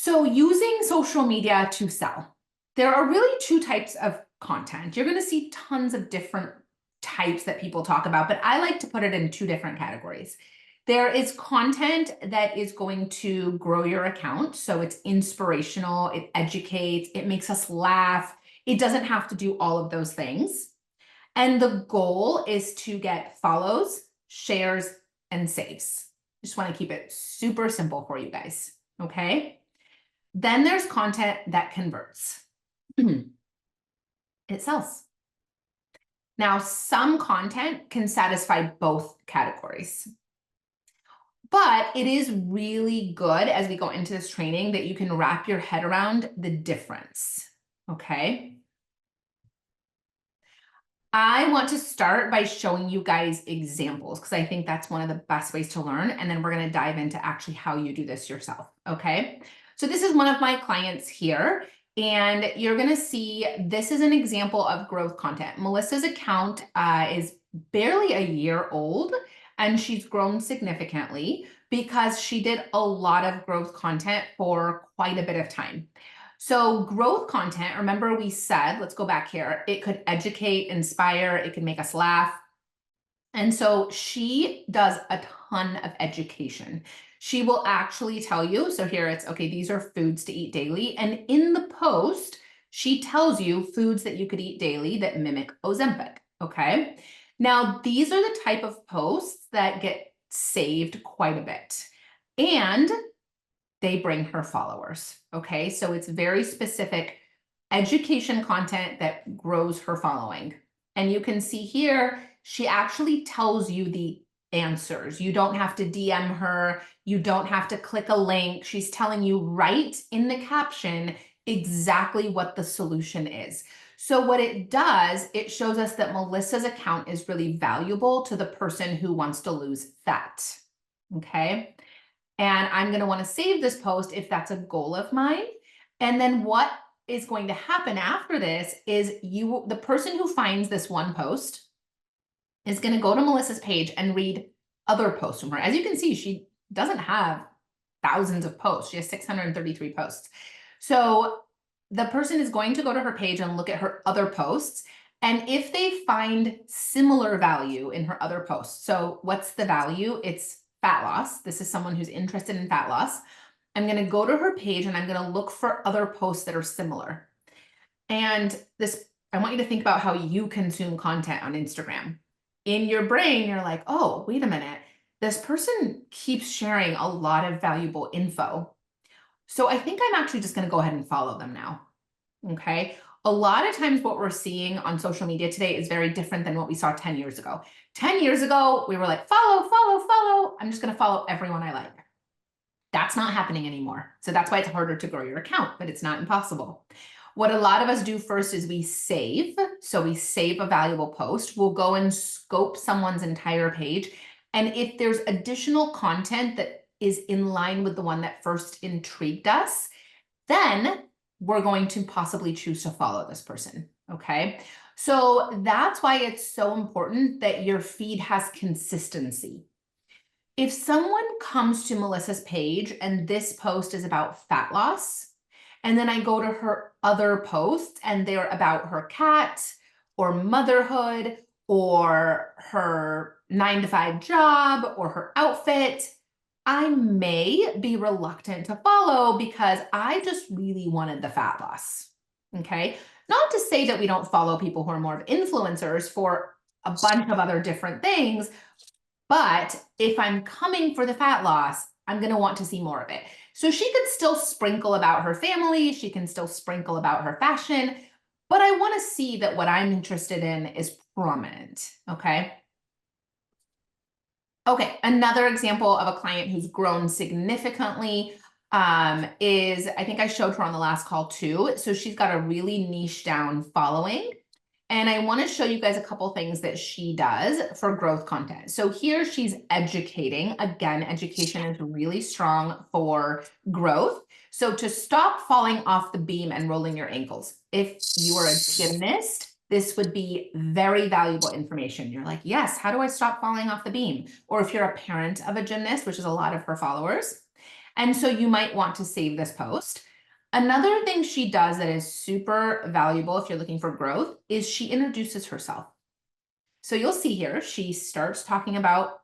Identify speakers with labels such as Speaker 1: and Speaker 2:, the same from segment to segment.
Speaker 1: So using social media to sell. There are really two types of content. You're going to see tons of different types that people talk about, but I like to put it in two different categories. There is content that is going to grow your account. So it's inspirational, it educates, it makes us laugh. It doesn't have to do all of those things. And the goal is to get follows, shares, and saves. Just want to keep it super simple for you guys. Okay. Then there's content that converts. It sells. Now, some content can satisfy both categories, but it is really good as we go into this training that you can wrap your head around the difference. Okay. I want to start by showing you guys examples because I think that's one of the best ways to learn. And then we're going to dive into actually how you do this yourself. Okay. So this is one of my clients here. And you're going to see this is an example of growth content. Melissa's account is barely a year old and she's grown significantly because she did a lot of growth content for quite a bit of time. So growth content, remember we said, let's go back here, it could educate, inspire, it can make us laugh. And so she does a ton of education. She will actually tell you, so here it's, okay, these are foods to eat daily. And in the post, she tells you foods that you could eat daily that mimic Ozempic, okay? Now, these are the type of posts that get saved quite a bit. And they bring her followers, okay? So it's very specific education content that grows her following. And you can see here, she actually tells you the answers. You don't have to DM her. You don't have to click a link. She's telling you right in the caption exactly what the solution is. So what it does, it shows us that Melissa's account is really valuable to the person who wants to lose fat, okay? And I'm going to want to save this post if that's a goal of mine. And then what is going to happen after this is the person who finds this one post is going to go to Melissa's page and read other posts from her. As you can see, she doesn't have thousands of posts. She has 633 posts. So the person is going to go to her page and look at her other posts. And if they find similar value in her other posts, so what's the value? It's fat loss. This is someone who's interested in fat loss. I'm going to go to her page and I'm going to look for other posts that are similar. And this, I want you to think about how you consume content on Instagram. In your brain, you're like, oh, wait a minute. This person keeps sharing a lot of valuable info. So I think I'm actually just going to go ahead and follow them now. Okay. A lot of times what we're seeing on social media today is very different than what we saw 10 years ago. 10 years ago, we were like, follow, follow, follow. I'm just going to follow everyone I like. That's not happening anymore. So that's why it's harder to grow your account, but it's not impossible. What a lot of us do first is we save. So we save a valuable post. We'll go and scope someone's entire page. And if there's additional content that is in line with the one that first intrigued us, then we're going to possibly choose to follow this person, okay? So that's why it's so important that your feed has consistency. If someone comes to Melissa's page and this post is about fat loss, and then I go to her other posts and they're about her cat or motherhood or her 9-to-5 job or her outfit, I may be reluctant to follow because I just really wanted the fat loss, okay? Not to say that we don't follow people who are more of influencers for a bunch of other different things, but if I'm coming for the fat loss, I'm going to want to see more of it. So she could still sprinkle about her family. She can still sprinkle about her fashion, but I want to see that what I'm interested in is prominent, okay? Okay, another example of a client who's grown significantly is, I think I showed her on the last call too. So she's got a really niche down following. And I want to show you guys a couple things that she does for growth content. So here she's educating. Again, education is really strong for growth. So to stop falling off the beam and rolling your ankles, if you are a gymnast, this would be very valuable information. You're like, yes, how do I stop falling off the beam? Or if you're a parent of a gymnast, which is a lot of her followers. And so you might want to save this post. Another thing she does that is super valuable if you're looking for growth is she introduces herself. So you'll see here, she starts talking about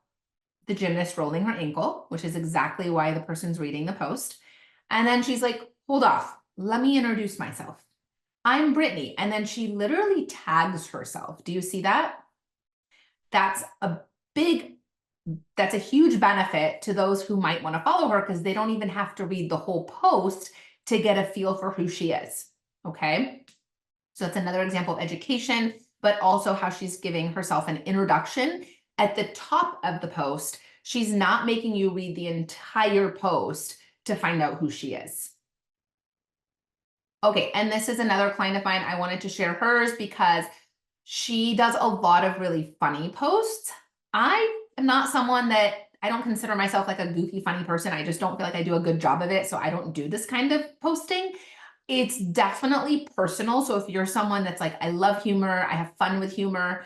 Speaker 1: the gymnast rolling her ankle, which is exactly why the person's reading the post. And then she's like, hold off, let me introduce myself. I'm Brittany. And then she literally tags herself. Do you see that? That's a huge benefit to those who might want to follow her because they don't even have to read the whole post to get a feel for who she is. Okay. So that's another example of education, but also how she's giving herself an introduction at the top of the post. She's not making you read the entire post to find out who she is. Okay, and this is another client of mine. I wanted to share hers because she does a lot of really funny posts. I am not someone that I don't consider myself like a goofy, funny person. I just don't feel like I do a good job of it. So I don't do this kind of posting. It's definitely personal. So if you're someone that's like, I love humor, I have fun with humor,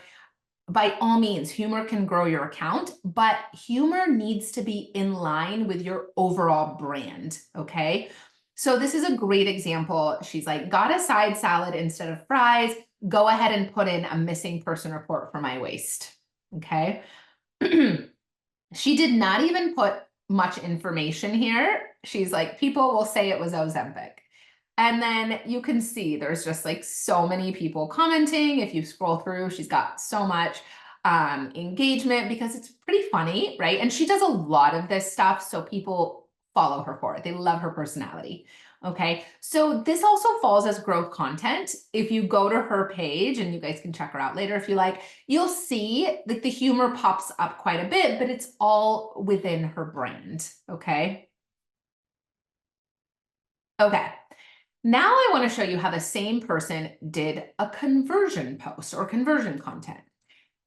Speaker 1: by all means, humor can grow your account, but humor needs to be in line with your overall brand, okay? So this is a great example. She's like, got a side salad instead of fries. Go ahead and put in a missing person report for my waist, okay? She did not even put much information here. She's like, people will say it was Ozempic. And then you can see there's just like so many people commenting. If you scroll through, she's got so much engagement because it's pretty funny, right? And she does a lot of this stuff, so people follow her for it. They love her personality. Okay, so this also falls as growth content. If you go to her page, and you guys can check her out later if you like, you'll see like the humor pops up quite a bit, but it's all within her brand. Okay. Okay. Now I want to show you how the same person did a conversion post or conversion content.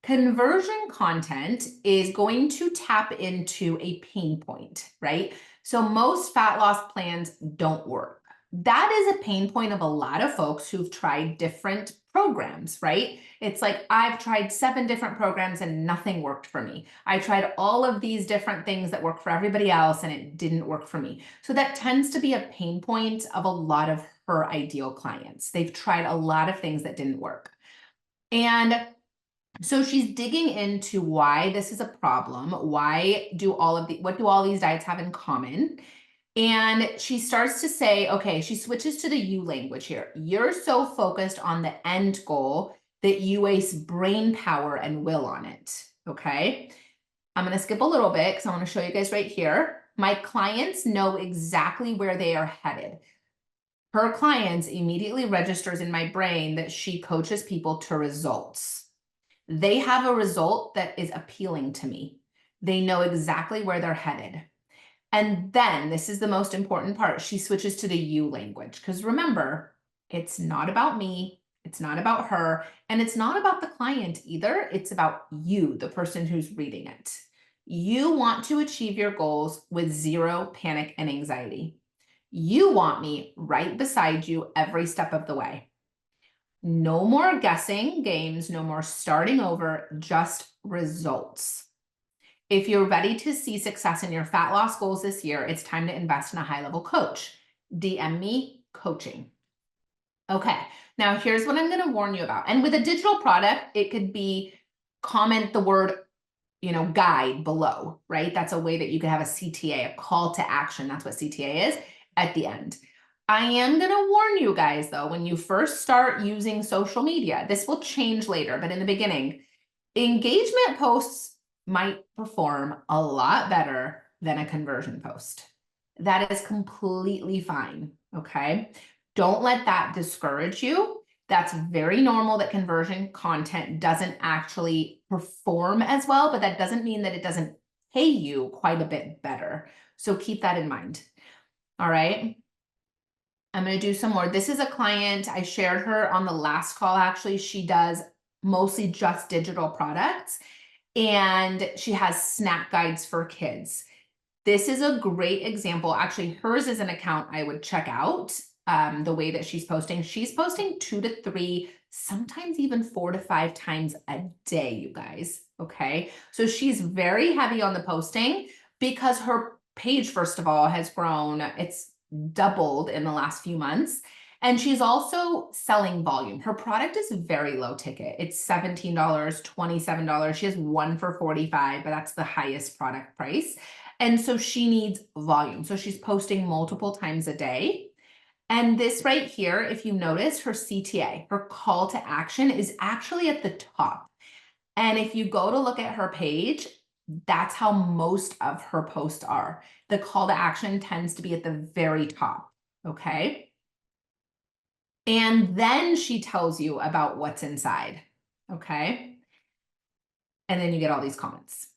Speaker 1: Conversion content is going to tap into a pain point, right? So most fat loss plans don't work. That is a pain point of a lot of folks who've tried different programs, right? It's like, I've tried 7 different programs and nothing worked for me. I tried all of these different things that work for everybody else and it didn't work for me. So that tends to be a pain point of a lot of her ideal clients. They've tried a lot of things that didn't work. And so she's digging into why this is a problem. What do all these diets have in common? And she starts to say, okay, she switches to the you language here. You're so focused on the end goal that you waste brain power and will on it. Okay. I'm going to skip a little bit because I want to show you guys right here. My clients know exactly where they are headed. Her clients immediately registers in my brain that she coaches people to results. They have a result that is appealing to me. They know exactly where they're headed. And then this is the most important part. She switches to the you language. Because remember, it's not about me. It's not about her. And it's not about the client either. It's about you, the person who's reading it. You want to achieve your goals with zero panic and anxiety. You want me right beside you every step of the way. No more guessing games, no more starting over, just results. If you're ready to see success in your fat loss goals this year, it's time to invest in a high-level coach. DM me coaching. Okay, now here's what I'm going to warn you about. And with a digital product, it could be comment the word, guide below, right? That's a way that you could have a CTA, a call to action. That's what CTA is at the end. I am going to warn you guys, though, when you first start using social media, this will change later, but in the beginning, engagement posts might perform a lot better than a conversion post. That is completely fine, okay? Don't let that discourage you. That's very normal that conversion content doesn't actually perform as well, but that doesn't mean that it doesn't pay you quite a bit better. So keep that in mind, all right? I'm going to do some more. This is a client. I shared her on the last call. Actually, she does mostly just digital products and she has snack guides for kids. This is a great example. Actually, hers is an account I would check out the way that she's posting. She's posting 2 to 3, sometimes even 4 to 5 times a day, you guys. Okay. So she's very heavy on the posting because her page, first of all, has grown. It's doubled in the last few months. And she's also selling volume. Her product is very low ticket. It's $17, $27. She has one for $45, but that's the highest product price. And so she needs volume. So she's posting multiple times a day. And this right here, if you notice, her CTA, her call to action, is actually at the top. And if you go to look at her page, that's how most of her posts are. The call to action tends to be at the very top, okay? And then she tells you about what's inside, okay? And then you get all these comments.